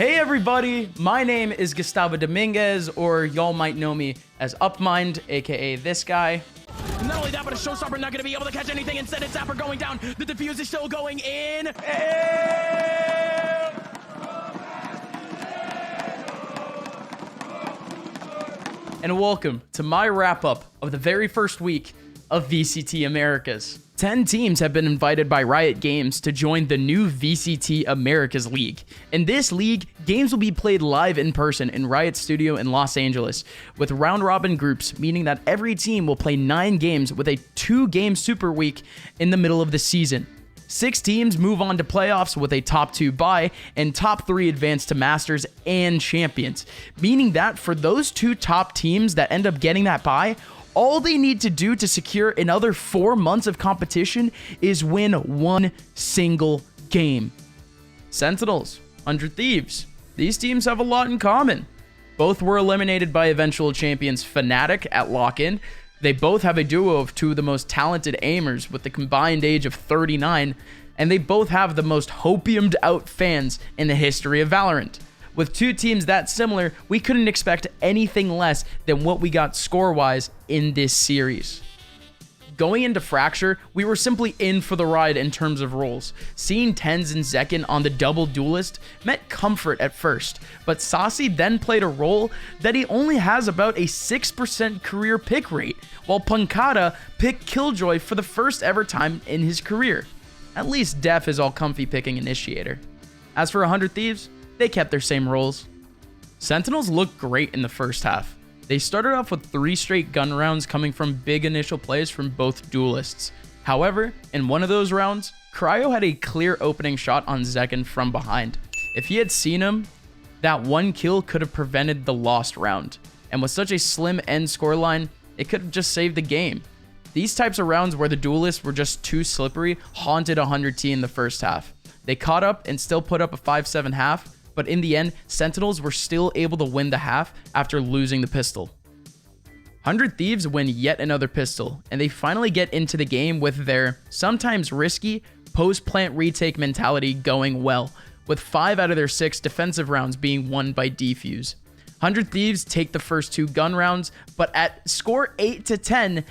Hey everybody, my name is Gustavo Dominguez, or y'all might know me as Upmind, aka this guy. Not only that, but a showstopper not going to be able to catch anything. Instead, it's Zapper going down. The defuse is still going in. And welcome to my wrap-up of the very first week of VCT Americas. 10 teams have been invited by Riot Games to join the new VCT Americas League. In this league, games will be played live in person in Riot Studio in Los Angeles, with round-robin groups, meaning that every team will play 9 games with a 2-game Super Week in the middle of the season. 6 teams move on to playoffs with a top 2 bye, and top 3 advance to Masters and Champions, meaning that for those 2 top teams that end up getting that bye, all they need to do to secure another 4 months of competition is win 1 single game. Sentinels, 100 Thieves. These teams have a lot in common. Both were eliminated by eventual champions Fnatic at lock-in. They both have a duo of 2 of the most talented aimers with the combined age of 39, and they both have the most hopiumed out fans in the history of Valorant. With 2 teams that similar, we couldn't expect anything less than what we got score-wise in this series. Going into Fracture, we were simply in for the ride in terms of roles. Seeing TenZ and Zekin on the double duelist meant comfort at first, but Saucy then played a role that he only has about a 6% career pick rate, while Pankata picked Killjoy for the first ever time in his career. At least Def is all comfy picking Initiator. As for 100 Thieves, they kept their same roles. Sentinels looked great in the first half. They started off with 3 straight gun rounds coming from big initial plays from both duelists. However, in one of those rounds, Cryo had a clear opening shot on Zekin from behind. If he had seen him, that 1 kill could have prevented the lost round. And with such a slim end scoreline, it could have just saved the game. These types of rounds where the duelists were just too slippery haunted 100T in the first half. They caught up and still put up a 5-7 half, but in the end, Sentinels were still able to win the half after losing the pistol. 100 Thieves win yet another pistol, and they finally get into the game with their sometimes risky post-plant retake mentality going well, with 5 out of their 6 defensive rounds being won by defuse. 100 Thieves take the first 2 gun rounds, but at score 8-10,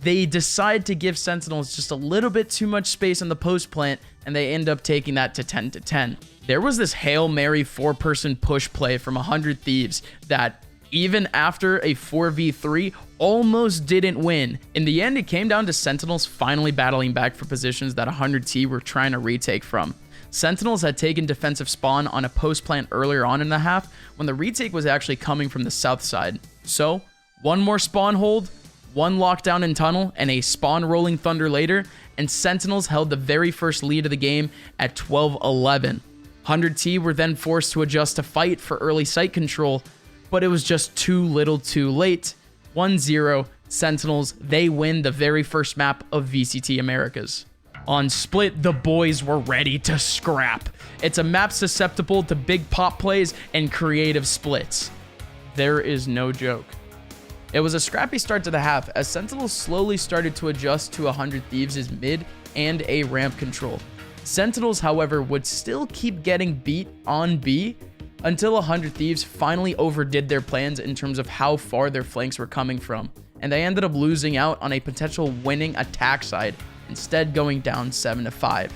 they decide to give Sentinels just a little bit too much space on the post plant, and they end up taking that to 10-10. There was this Hail Mary 4-person push play from 100 Thieves that, even after a 4v3, almost didn't win. In the end, it came down to Sentinels finally battling back for positions that 100T were trying to retake from. Sentinels had taken defensive spawn on a post plant earlier on in the half when the retake was actually coming from the south side. So, 1 more spawn hold, 1 lockdown in tunnel, and a spawn rolling thunder later, and Sentinels held the very first lead of the game at 12-11. 100T were then forced to adjust to fight for early site control, but it was just too little too late. 1-0, Sentinels, they win the very first map of VCT Americas. On Split, the boys were ready to scrap. It's a map susceptible to big pop plays and creative splits. There is no joke. It was a scrappy start to the half as Sentinels slowly started to adjust to 100 Thieves' mid and A ramp control. Sentinels, however, would still keep getting beat on B until 100 Thieves finally overdid their plans in terms of how far their flanks were coming from, and they ended up losing out on a potential winning attack side, instead going down 7-5.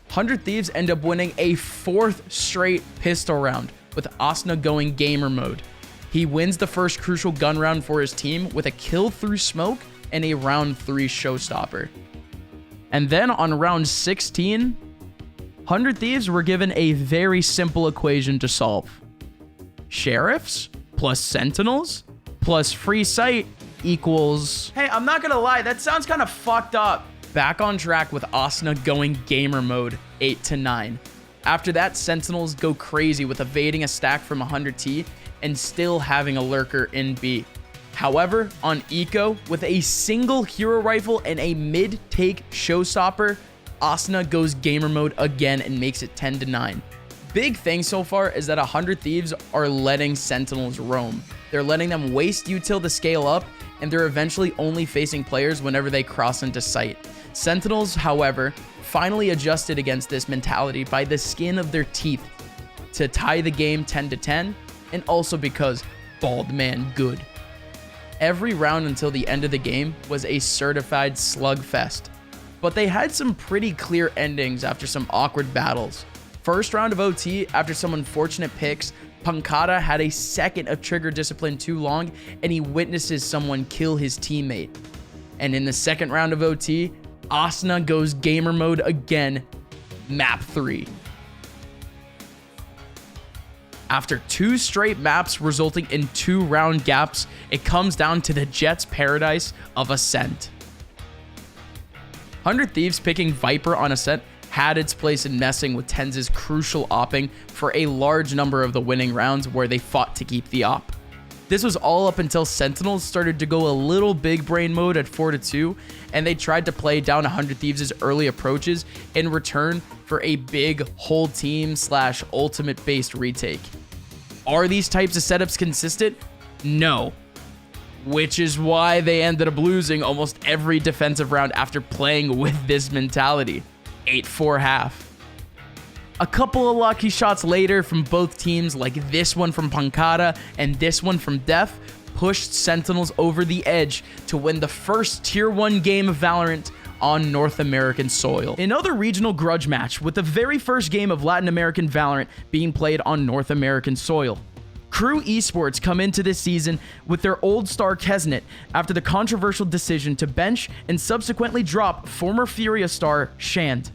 100 Thieves end up winning a 4th straight pistol round, with Asna going gamer mode. He wins the first crucial gun round for his team with a kill through smoke and a round 3 showstopper. And then on round 16, 100 Thieves were given a very simple equation to solve. Sheriffs plus Sentinels plus free sight equals... Hey, I'm not gonna lie, that sounds kind of fucked up. Back on track with Asna going gamer mode 8-9. After that, Sentinels go crazy with evading a stack from 100T and still having a lurker in B. However, on Eco, with a single hero rifle and a mid-take showstopper, Asna goes gamer mode again and makes it 10-9. Big thing so far is that 100 Thieves are letting Sentinels roam. They're letting them waste util to scale up, and they're eventually only facing players whenever they cross into sight. Sentinels, however, finally adjusted against this mentality by the skin of their teeth. to tie the game 10-10, and also because bald man good. Every round until the end of the game was a certified slugfest, but they had some pretty clear endings after some awkward battles. First round of OT, after some unfortunate picks, Pancada had a second of trigger discipline too long, and he witnesses someone kill his teammate. And in the second round of OT, Asuna goes gamer mode again, map 3. After 2 straight maps resulting in 2 round gaps, it comes down to the Jets' paradise of Ascent. 100 Thieves picking Viper on Ascent had its place in messing with TenZ's crucial opping for a large number of the winning rounds where they fought to keep the op. This was all up until Sentinels started to go a little big brain mode at 4-2, and they tried to play down 100 Thieves' early approaches in return for a big whole team / ultimate based retake. Are these types of setups consistent? No. Which is why they ended up losing almost every defensive round after playing with this mentality. 8-4 half. A couple of lucky shots later from both teams, like this one from Pancada and this one from Def, pushed Sentinels over the edge to win the first Tier 1 game of Valorant on North American soil. Another regional grudge match, with the very first game of Latin American Valorant being played on North American soil. Crew Esports come into this season with their old star Kesnet after the controversial decision to bench and subsequently drop former Furia star Shand.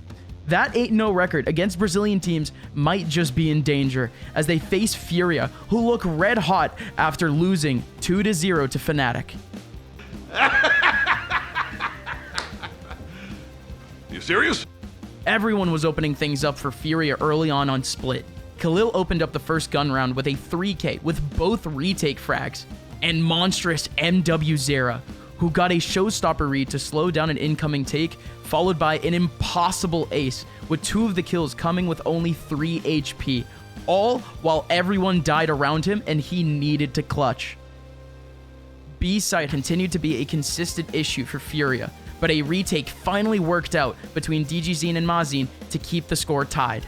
That 8-0 record against Brazilian teams might just be in danger as they face Furia, who look red hot after losing 2-0 to Fnatic. You serious? Everyone was opening things up for Furia early on Split. Khalil opened up the first gun round with a 3K with both retake frags, and monstrous MW Zera, who got a showstopper read to slow down an incoming take, followed by an impossible ace, with 2 of the kills coming with only 3 HP, all while everyone died around him and he needed to clutch. B-side continued to be a consistent issue for Furia, but a retake finally worked out between DGZine and Mazine to keep the score tied.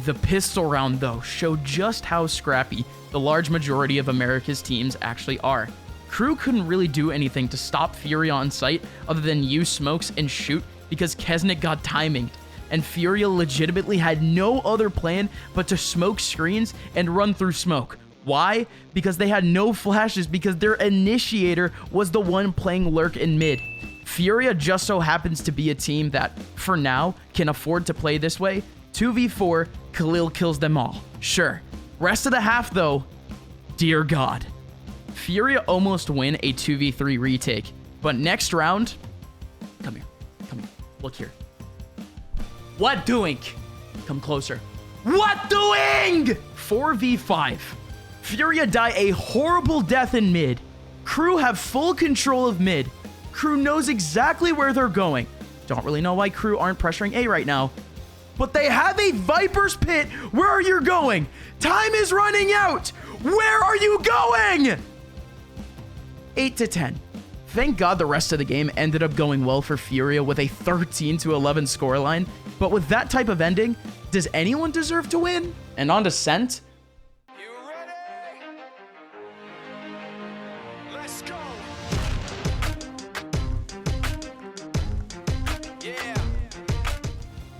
The pistol round, though, showed just how scrappy the large majority of America's teams actually are. Crew couldn't really do anything to stop Furia on site other than use smokes and shoot because Kesnet got timinged, and Furia legitimately had no other plan but to smoke screens and run through smoke. Why? Because they had no flashes because their initiator was the one playing lurk in mid. Furia just so happens to be a team that, for now, can afford to play this way. 2v4, Khalil kills them all. Sure. Rest of the half, though, dear God. Furia almost win a 2v3 retake, but next round... Come here. Look here. What doing? Come closer. What doing? 4v5. Furia die a horrible death in mid. Crew have full control of mid. Crew knows exactly where they're going. Don't really know why Crew aren't pressuring A right now. But they have a Viper's Pit. Where are you going? Time is running out. Where are you going? 8-10. Thank God the rest of the game ended up going well for Furia with a 13-11 scoreline. But with that type of ending, does anyone deserve to win? And on to Scent. You ready? Let's go. Yeah.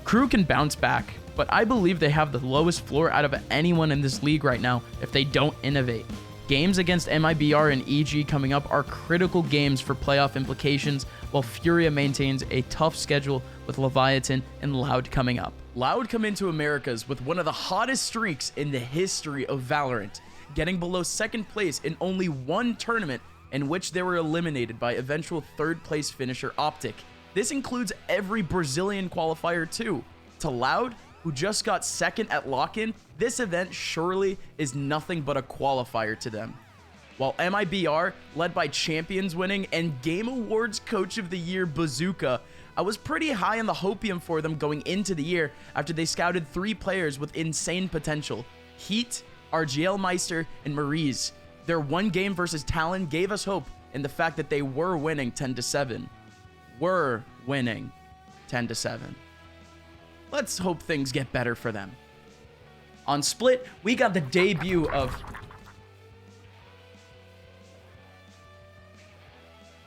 Crew can bounce back, but I believe they have the lowest floor out of anyone in this league right now if they don't innovate. Games against MIBR and EG coming up are critical games for playoff implications, while Furia maintains a tough schedule with Leviathan and Loud coming up. Loud come into Americas with one of the hottest streaks in the history of Valorant, getting below second place in only one tournament in which they were eliminated by eventual third place finisher Optic. This includes every Brazilian qualifier too. To Loud, who just got second at lock-in, this event surely is nothing but a qualifier to them. While MIBR, led by Champions winning and Game Awards Coach of the Year Bazooka, I was pretty high on the hopium for them going into the year after they scouted 3 players with insane potential: Heat, RGL Meister, and Maurice. Their one game versus Talon gave us hope in the fact that they were winning 10-7. Were winning 10-7. Let's hope things get better for them. On Split, we got the debut of...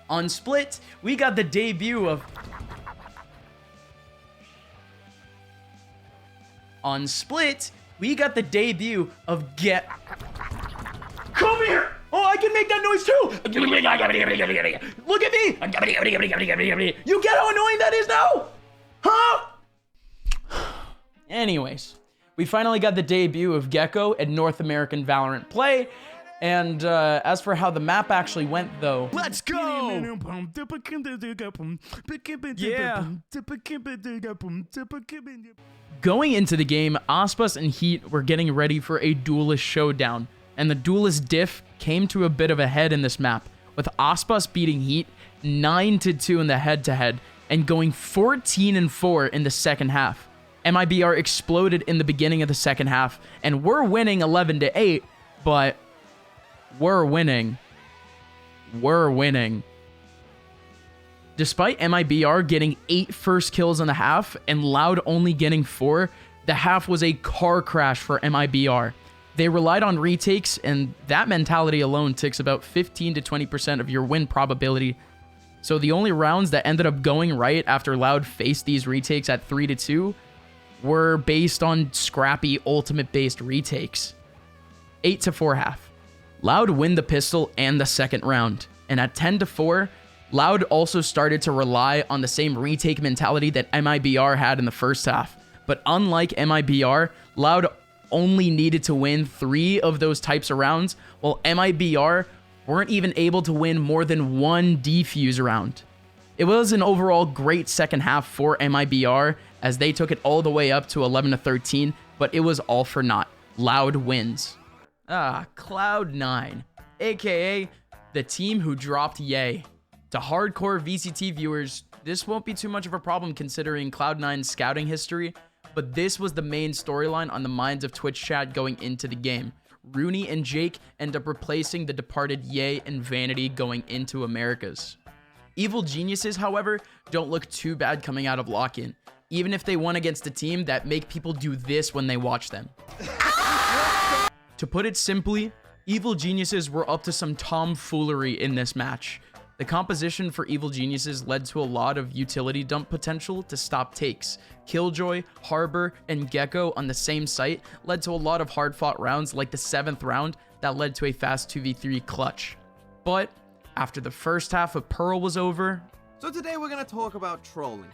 On Split, we got the debut of... On Split, we got the debut of Come here! Oh, I can make that noise too! Look at me! You get how annoying that is now? Huh? Anyways, we finally got the debut of Gecko at North American Valorant Play. And as for how the map actually went, though... Let's go! Yeah. Going into the game, Aspas and Heat were getting ready for a duelist showdown. And the duelist diff came to a bit of a head in this map, with Aspas beating Heat 9-2 in the head-to-head and going 14-4 in the second half. MIBR exploded in the beginning of the second half, and we're winning 11-8, but we're winning. Despite MIBR getting 8 first kills in the half and Loud only getting 4, the half was a car crash for MIBR. They relied on retakes, and that mentality alone takes about 15 to 20% of your win probability. So the only rounds that ended up going right after Loud faced these retakes at 3-2 were based on scrappy ultimate-based retakes. 8-4 half. Loud win the pistol and the second round, and at 10-4, Loud also started to rely on the same retake mentality that MIBR had in the first half. But unlike MIBR, Loud only needed to win 3 of those types of rounds, while MIBR weren't even able to win more than 1 defuse round. It was an overall great second half for MIBR as they took it all the way up to 11-13, but it was all for naught. Loud wins. Cloud9, aka the team who dropped Ye. To hardcore VCT viewers, this won't be too much of a problem considering Cloud9's scouting history, but this was the main storyline on the minds of Twitch chat going into the game. Rooney and Jake end up replacing the departed Ye and Vanity going into Americas. Evil Geniuses, however, don't look too bad coming out of lock-in, even if they won against a team that make people do this when they watch them. To put it simply, Evil Geniuses were up to some tomfoolery in this match. The composition for Evil Geniuses led to a lot of utility dump potential to stop takes. Killjoy, Harbor, and Gecko on the same site led to a lot of hard-fought rounds like the 7th round that led to a fast 2v3 clutch. But after the first half of Pearl was over... So today we're going to talk about trolling.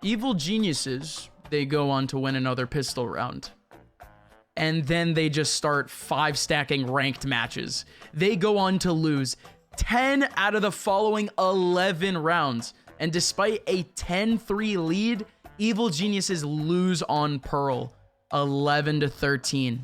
Evil Geniuses, they go on to win another pistol round. And then they just start 5-stacking ranked matches. They go on to lose 10 out of the following 11 rounds. And despite a 10-3 lead, Evil Geniuses lose on Pearl, 11-13.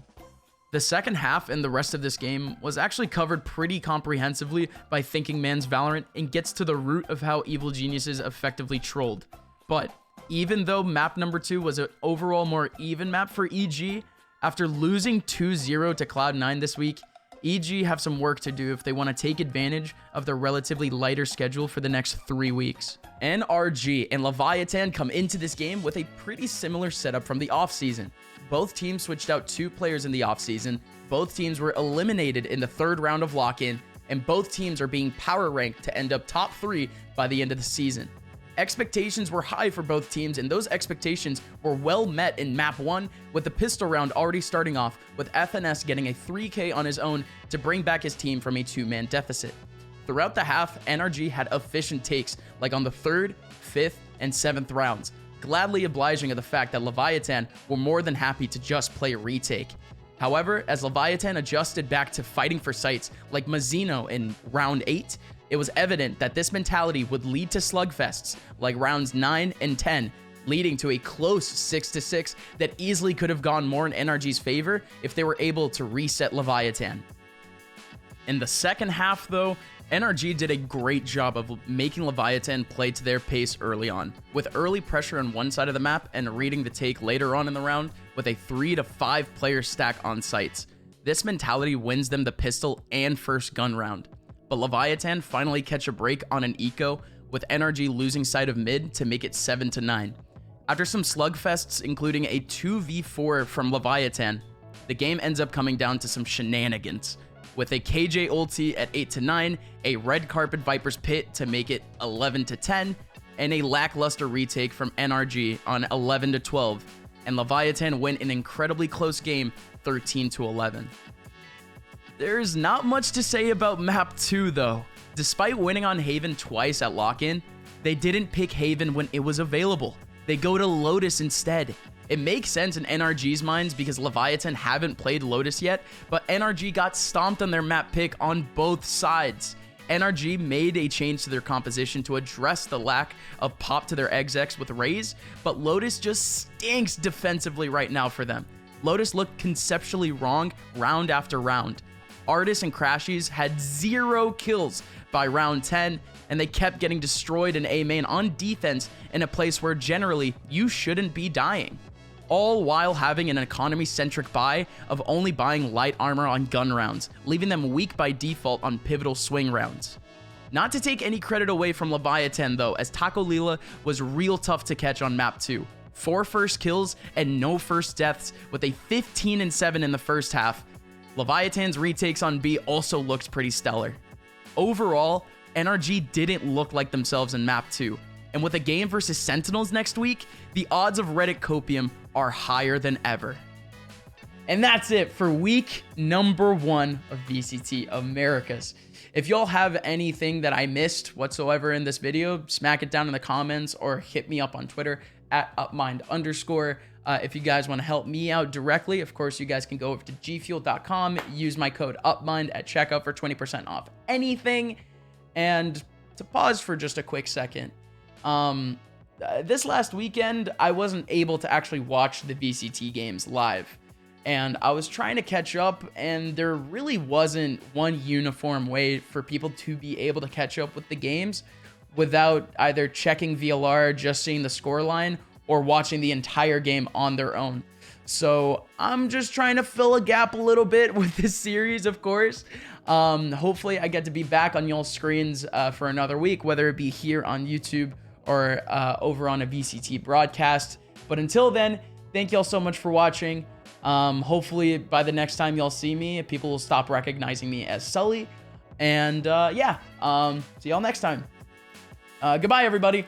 The second half and the rest of this game was actually covered pretty comprehensively by Thinking Man's Valorant and gets to the root of how Evil Geniuses effectively trolled. But even though map number 2 was an overall more even map for EG, after losing 2-0 to Cloud9 this week, EG have some work to do if they want to take advantage of their relatively lighter schedule for the next 3 weeks. NRG and Leviathan come into this game with a pretty similar setup from the offseason. Both teams switched out 2 players in the offseason, both teams were eliminated in the 3rd round of lock-in, and both teams are being power ranked to end up top 3 by the end of the season. Expectations were high for both teams, and those expectations were well met in map 1, with the pistol round already starting off with FNS getting a 3K on his own to bring back his team from a 2-man deficit. Throughout the half, NRG had efficient takes like on the 3rd, 5th, and 7th rounds, gladly obliging of the fact that Leviathan were more than happy to just play retake. However, as Leviathan adjusted back to fighting for sites like Mazzino in round 8, it was evident that this mentality would lead to slugfests like rounds 9 and 10, leading to a close 6-6 that easily could have gone more in NRG's favor if they were able to reset Leviathan. In the second half, though, NRG did a great job of making Leviathan play to their pace early on, with early pressure on one side of the map and reading the take later on in the round with a 3 to 5 player stack on sites. This mentality wins them the pistol and first gun round. But Leviathan finally catch a break on an eco, with NRG losing sight of mid to make it 7-9. After some slugfests, including a 2v4 from Leviathan, the game ends up coming down to some shenanigans, with a KJ ulti at 8-9, a red carpet Viper's Pit to make it 11-10, and a lackluster retake from NRG on 11-12, and Leviathan win an incredibly close game 13-11. There's not much to say about map 2 though. Despite winning on Haven twice at lock-in, they didn't pick Haven when it was available. They go to Lotus instead. It makes sense in NRG's minds because Leviathan haven't played Lotus yet, but NRG got stomped on their map pick on both sides. NRG made a change to their composition to address the lack of pop to their execs with Raze, but Lotus just stinks defensively right now for them. Lotus looked conceptually wrong round after round. Artis and Crashies had 0 kills by round 10, and they kept getting destroyed in A main on defense in a place where generally you shouldn't be dying. All while having an economy-centric buy of only buying light armor on gun rounds, leaving them weak by default on pivotal swing rounds. Not to take any credit away from Leviathan though, as Taco Lila was real tough to catch on map 2. 4 first kills and no first deaths with a 15-7 in the first half. Leviathan's retakes on B also looked pretty stellar. Overall, NRG didn't look like themselves in map 2, and with a game versus Sentinels next week, the odds of Reddit Copium are higher than ever. And that's it for week number 1 of VCT Americas. If y'all have anything that I missed whatsoever in this video, smack it down in the comments or hit me up on Twitter at upmind_. If you guys want to help me out directly, of course, you guys can go over to gfuel.com, use my code UPMIND at checkout for 20% off anything. And to pause for just a quick second, this last weekend, I wasn't able to actually watch the VCT games live. And I was trying to catch up, and there really wasn't one uniform way for people to be able to catch up with the games without either checking VLR, just seeing the scoreline, or watching the entire game on their own. So I'm just trying to fill a gap a little bit with this series, of course. Hopefully I get to be back on y'all's screens for another week, whether it be here on YouTube or over on a VCT broadcast. But until then, thank y'all so much for watching. Hopefully by the next time y'all see me, people will stop recognizing me as Sully. And yeah, see y'all next time. Goodbye, everybody.